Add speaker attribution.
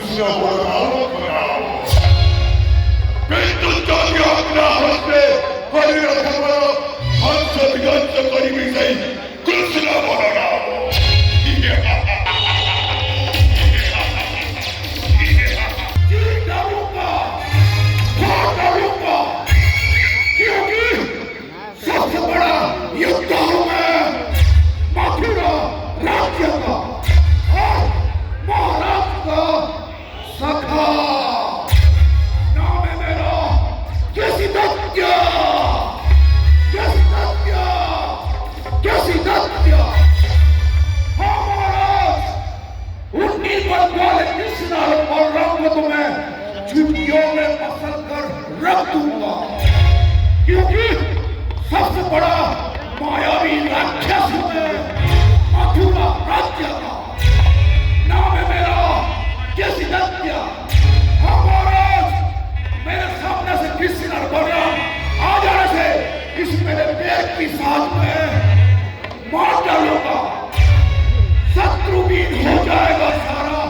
Speaker 1: कृष्ण बलराम बनाओ কিন্তু যদি আপনার হস্তে হরিরথ বল হংস বিধ্বংস করিবি সেই কৃষ্ণ বলরাম सबसे बड़ा युद्ध होगा मथुरा राज्य का और महाराज का सखा नाम है मेरा केसीदत्य केसीदत्य केसीदत्य हाँ महाराज 19 वर्ष वाले कृष्ण और बलराम को तो मैं चुटकियों में मसल कर रख दूंगा क्योंकि सबसे बड़ा मायावी राक्षस है मथुरा राज्य का नाम है मेरा केसीदत्य हाँ महाराज मेरे सामने से कृष्ण और बलराम आ जाने से इस मेरे पेट की सांस में मार डालूंगा शत्रुहीन हो जाएगा सारा